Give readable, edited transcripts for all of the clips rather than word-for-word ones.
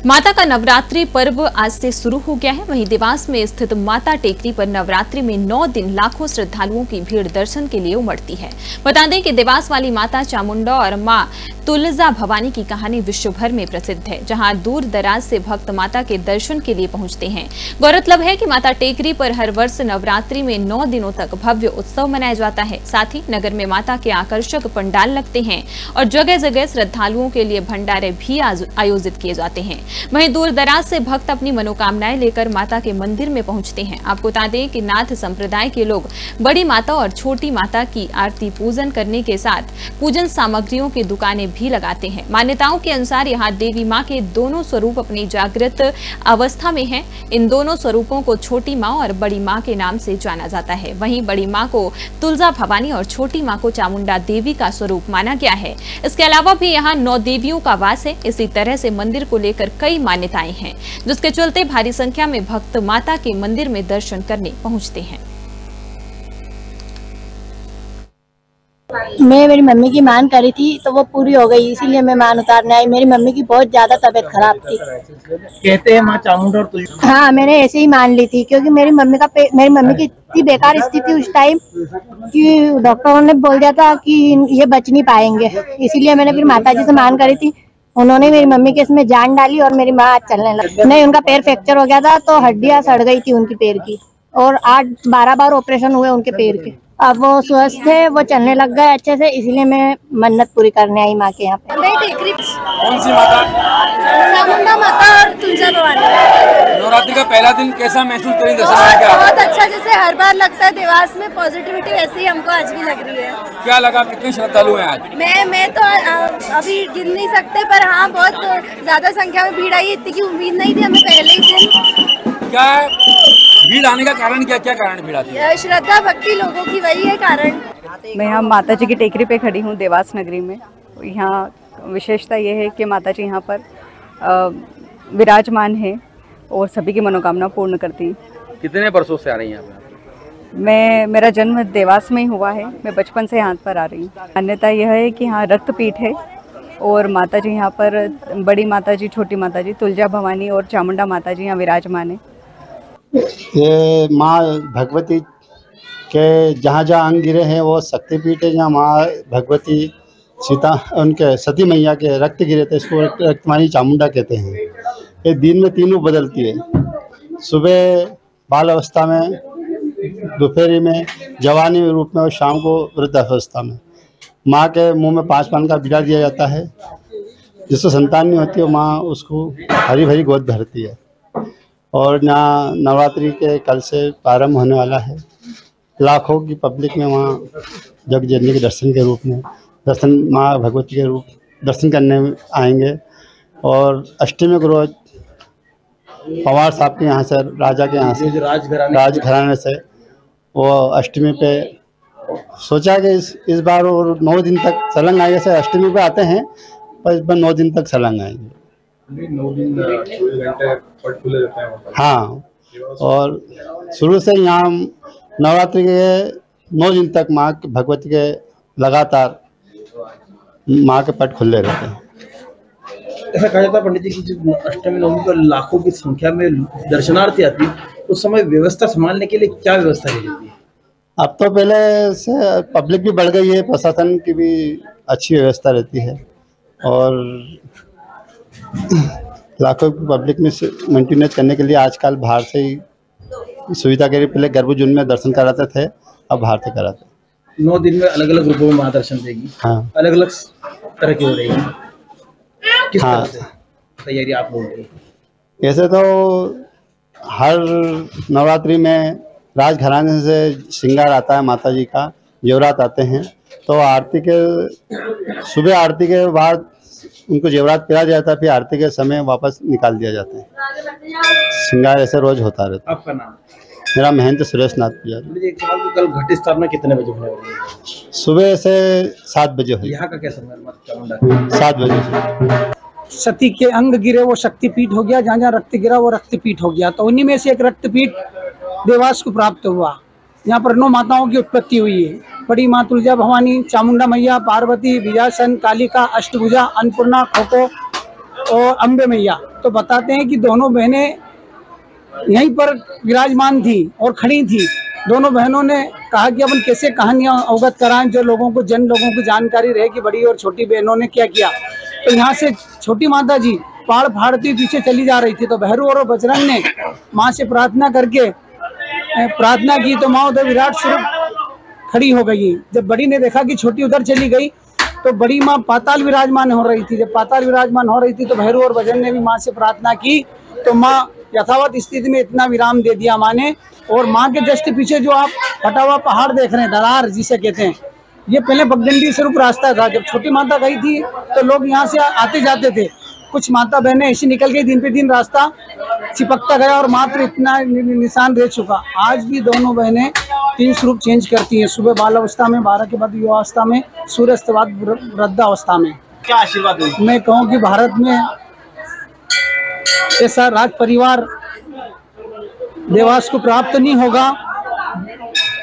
माता का नवरात्रि पर्व आज से शुरू हो गया है। वहीं देवास में स्थित माता टेकरी पर नवरात्रि में 9 दिन लाखों श्रद्धालुओं की भीड़ दर्शन के लिए उमड़ती है। बता दें कि देवास वाली माता चामुंडा और मां तुलजा भवानी की कहानी विश्व भर में प्रसिद्ध है, जहां दूर दराज से भक्त माता के दर्शन के लिए पहुंचते हैं। गौरतलब है कि माता टेकरी पर हर वर्ष नवरात्रि में 9 दिनों तक भव्य उत्सव मनाया जाता है। साथ ही नगर में माता के आकर्षक पंडाल लगते हैं और जगह जगह श्रद्धालुओं के लिए भंडारे भी आयोजित किए जाते हैं। वहीं दूर दराज से भक्त अपनी मनोकामनाएं लेकर माता के मंदिर में पहुंचते हैं। आपको बता दें कि नाथ संप्रदाय के लोग बड़ी माता और छोटी माता की आरती पूजन करने के साथ पूजन सामग्रियों की दुकानें भी लगाते हैं। मान्यताओं के अनुसार यहाँ देवी माँ के दोनों स्वरूप अपनी जागृत अवस्था में हैं। इन दोनों स्वरूपों को छोटी माँ और बड़ी माँ के नाम से जाना जाता है। वहीं बड़ी माँ को तुलजा भवानी और छोटी माँ को चामुंडा देवी का स्वरूप माना गया है। इसके अलावा भी यहाँ 9 देवियों का वास है। इसी तरह से मंदिर को लेकर कई मान्यताएं हैं, जिसके चलते भारी संख्या में भक्त माता के मंदिर में दर्शन करने पहुंचते हैं। मैं मेरी मम्मी की मान करी थी तो वो पूरी हो गई, इसीलिए मैं मान उतारने आई। मेरी मम्मी की बहुत ज्यादा तबीयत खराब थी। कहते हैं माँ चामुंडा और तुलजा। हाँ, मैंने ऐसे ही मान ली थी, क्योंकि मेरी मम्मी की इतनी बेकार स्थिति उस टाइम कि डॉक्टरों ने बोल दिया था कि ये बच नहीं पाएंगे। इसीलिए मैंने फिर माताजी से मान करी थी। उन्होंने मेरी मम्मी के इसमें जान डाली और मेरी माँ आज चलने लगी। नहीं, उनका पैर फ्रैक्चर हो गया था तो हड्डियां सड़ गई थी उनकी पैर की, और 8-12 बार ऑपरेशन हुए उनके पैर के। अब वो स्वस्थ है, वो चलने लग गए अच्छे से, इसलिए मैं मन्नत पूरी करने आई माँ के यहाँ पे। कौन सी माता? चामुंडा माता और तुलजा भवानी। नवरात्रि का पहला दिन कैसा महसूस करें? दशहरा बहुत अच्छा, जैसे हर बार लगता है देवास में पॉजिटिविटी, ऐसी हमको आज भी लग रही है। क्या लगा, कितने श्रद्धालु हैं आज? मैं तो अभी गिन नहीं सकते, पर हाँ बहुत ज्यादा संख्या में भीड़ आई है। इतनी की उम्मीद नहीं थी हमें पहले ही दिन। क्या भीड़ आने का कारण क्या कारण भीड़ आती है? श्रद्धा भक्ति लोगों की, वही है कारण। मैं यहाँ माता जी की टेकरी पे खड़ी हूँ देवास नगरी में। यहाँ विशेषता ये है कि माता जी यहाँ पर विराजमान है और सभी की मनोकामना पूर्ण करती हैं। कितने वर्षों से आ रही हैं आप? मेरा जन्म देवास में ही हुआ है। मैं बचपन से यहाँ पर आ रही हूँ। मान्यता यह है कि यहाँ रक्तपीठ है और माता जी यहाँ पर बड़ी माता जी, छोटी माता जी, तुलजा भवानी और चामुंडा माता जी यहाँ विराजमान है। ये माँ भगवती के जहाँ जहाँ अंग गिरे हैं वो शक्तिपीठ है। जहाँ माँ भगवती सीता उनके सती मैया के रक्त गिरे थे, इसको रक्तवानी चामुंडा कहते हैं। ये दिन में 3 रूप बदलती है, सुबह बाल अवस्था में, दोपहरी में, जवानी रूप में और शाम को वृद्ध अवस्था में। माँ के मुंह में 5 पान का बीड़ा दिया जाता है। जिसको संतान नहीं होती वो माँ उसको हरी भरी गोद भरती है। और यहाँ नवरात्रि के कल से प्रारंभ होने वाला है। लाखों की पब्लिक में वहाँ जग जननी के दर्शन के रूप में माँ भगवती के रूप दर्शन करने आएंगे। और अष्टमी को रोज पवार साहब के यहाँ से, राजा के यहाँ से, राजघराने से वो अष्टमी पे सोचा कि इस बार और 9 दिन तक सलंग आएंगे। से अष्टमी पे आते हैं पर इस बार 9 दिन तक सलंग आएंगे। 9 दिन पट खुले रहते हैं। हाँ, और शुरू से यहाँ नवरात्रि के 9 दिन तक माँ भगवती के लगातार माँ के पट खुले रहते हैं। ऐसा कहा जाता है पंडित जी की अष्टमी नवमी पर लाखों की संख्या में दर्शनार्थी आती है, उस समय व्यवस्था संभालने के लिए क्या व्यवस्था की जाती है? अब तो पहले से पब्लिक भी बढ़ गई है, प्रशासन की भी अच्छी व्यवस्था रहती है और लाखों की पब्लिक में मेंटेनेंस करने के लिए आजकल बाहर से ही सुविधा के लिए, पहले गर्भजून में दर्शन कराते थे, अब बाहर से कराते हैं। 9 दिन में अलग अलग रूपों में माँ दर्शन देगी। हाँ, अलग अलग तरह की हो रही है। किस हाँ, तरह से तैयारी आप लोगों की? ऐसे तो हर नवरात्रि में राजघराने से श्रृंगार आता है, माता जी का जेवरात आते हैं। तो आरती के सुबह आरती के बाद उनको जेवरात पहना जाता है, फिर आरती के समय वापस निकाल दिया जाता है। श्रृंगार ऐसे रोज होता रहता है। आपका नाम? मेरा महंत सुरेश नाथ पुजारी। एक सवाल, कल घट स्थापना कितने बजे होने वाली है? सुबह से 7 बजे हुई। यहाँ का क्या समय? 7 बजे से। सती के अंग गिरे वो शक्तिपीठ हो गया, जहाँ जहाँ रक्त गिरा वो रक्तपीठ हो गया। तो उन्हीं में से एक रक्तपीठ देवास को प्राप्त हुआ। यहाँ पर 9 माताओं की उत्पत्ति हुई है। बड़ी माँ तुलजा भवानी, चामुंडा मैया, पार्वती, विजयासन, कालिका, अष्टभुजा, अन्नपूर्णा, खोको और अम्बे मैया, तो बताते हैं कि दोनों बहनें यहीं पर विराजमान थी और खड़ी थी। दोनों बहनों ने कहा कि अपन कैसे कहानियां अवगत कराएं, जो लोगों को की जानकारी रहे कि बड़ी और छोटी बहनों ने क्या किया। तो यहाँ से छोटी माता जी पहाड़ फाड़ती पीछे चली जा रही थी, तो भैरू और बजरंग ने माँ से प्रार्थना करके प्रार्थना की, तो माँ उधर विराट स्वरूप खड़ी हो गई। जब बड़ी ने देखा कि छोटी उधर चली गई, तो बड़ी माँ पाताल विराजमान हो रही थी। जब पाताल विराजमान हो रही थी, तो भैरू और बजरंग ने भी माँ से प्रार्थना की, तो माँ यथावत स्थिति में इतना विराम दे दिया माँ ने। और माँ के जस्ट पीछे जो आप फटा हुआ पहाड़ देख रहे हैं, दरार जिसे कहते हैं, ये पहले पगडंडी स्वरूप रास्ता था। जब छोटी माता गई थी तो लोग यहाँ से आते जाते थे। कुछ माता बहनें ऐसी निकल गई, दिन पे दिन रास्ता चिपकता गया और मात्र इतना निशान रह चुका। आज भी दोनों बहनें 3 स्वरूप चेंज करती हैं, सुबह बाल अवस्था में, 12 के बाद युवावस्था में, सूर्यास्त बाद वृद्धावस्था में। क्या आशीर्वाद है? मैं कहूँ कि भारत में ऐसा राज परिवार देवास को प्राप्त नहीं होगा,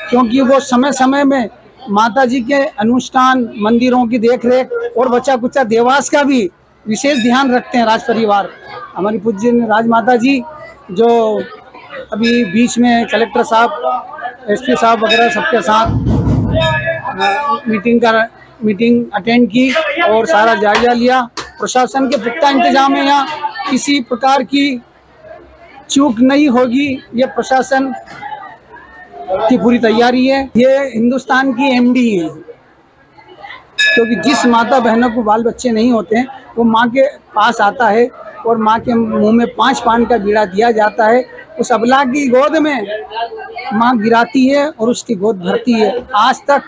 क्योंकि वो समय समय में माता जी के अनुष्ठान, मंदिरों की देखरेख और बचा कुचा देवास का भी विशेष ध्यान रखते हैं राज परिवार। हमारी पूज्य राजमाता जी जो अभी बीच में कलेक्टर साहब, एसपी साहब वगैरह सबके साथ मीटिंग अटेंड की और सारा जायजा लिया। प्रशासन के पुख्ता इंतजाम है, यहाँ किसी प्रकार की चूक नहीं होगी, ये प्रशासन की पूरी तैयारी है। ये हिंदुस्तान की एमडी है, क्योंकि जिस माता बहनों को बाल बच्चे नहीं होते हैं वो माँ के पास आता है और माँ के मुंह में 5 पान का बीड़ा दिया जाता है। उस अबला की गोद में माँ गिराती है और उसकी गोद भरती है। आज तक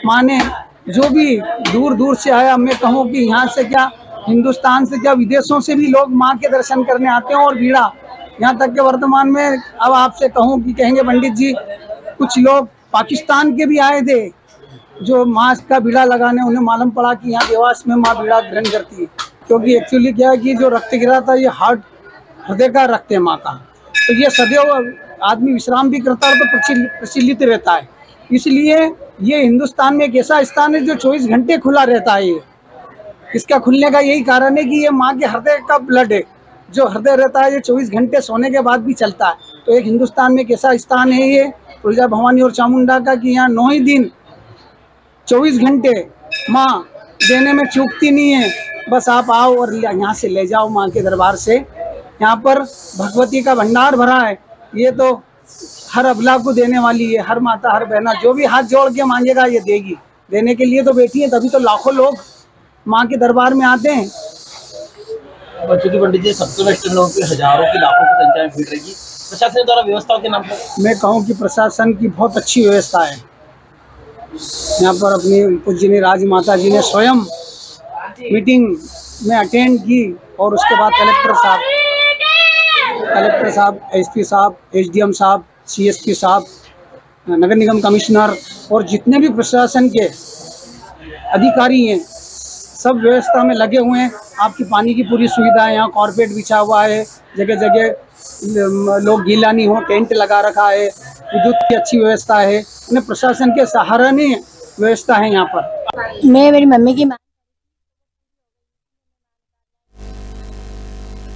माँ ने जो भी दूर दूर से आया, मैं कहूँ कि यहाँ से क्या हिंदुस्तान से क्या विदेशों से भी लोग माँ के दर्शन करने आते हैं और बीड़ा, यहाँ तक के वर्तमान में अब आपसे कहूँ कि कहेंगे पंडित जी, कुछ लोग पाकिस्तान के भी आए थे जो माँ का बीड़ा लगाने, उन्हें मालूम पड़ा कि यहाँ देवास में माँ बीड़ा ग्रहण करती है। क्योंकि एक्चुअली क्या है कि जो रक्त गिरा था ये हृदय का रक्त है माँ का, तो ये सदैव आदमी विश्राम भी करता है तो प्रचलित रहता है। इसलिए ये हिंदुस्तान में एक ऐसा स्थान है जो 24 घंटे खुला रहता है। इसका खुलने का यही कारण है कि ये माँ के हृदय का ब्लड है, जो हृदय रहता है ये 24 घंटे सोने के बाद भी चलता है। तो एक हिंदुस्तान में एक ऐसा स्थान है ये तुलजा भवानी और चामुंडा का कि यहाँ 9 ही दिन 24 घंटे माँ देने में चूकती नहीं है। बस आप आओ और यहाँ से ले जाओ माँ के दरबार से। यहाँ पर भगवती का भंडार भरा है, ये तो हर अबला को देने वाली है। हर माता, हर बहना जो भी हाथ जोड़ के मांगेगा ये देगी। देने के लिए तो बैठी है, तभी तो लाखों लोग माँ के दरबार में आते हैं। और चूंकि पंडित जी सप्तमी पे हजारों की, लाखों की संख्या में भीड़ रहेगी, प्रशासन द्वारा व्यवस्थाओं के नाम पर मैं कहूँ कि प्रशासन की बहुत अच्छी व्यवस्था है। यहाँ पर अपनी पूज्यनीय राजमाता जी ने स्वयं मीटिंग में अटेंड की और उसके बाद कलेक्टर साहब, एसपी साहब, एसडीएम साहब, सीएसपी साहब, नगर निगम कमिश्नर और जितने भी प्रशासन के अधिकारी हैं सब व्यवस्था में लगे हुए हैं। आपकी पानी की पूरी सुविधा है, यहाँ कॉर्पेट बिछा हुआ है, जगह जगह लोग गीला नहीं हो, टेंट लगा रखा है, विद्युत की अच्छी व्यवस्था है। प्रशासन के सराहनीय व्यवस्था है यहाँ पर। मैं मेरी मम्मी की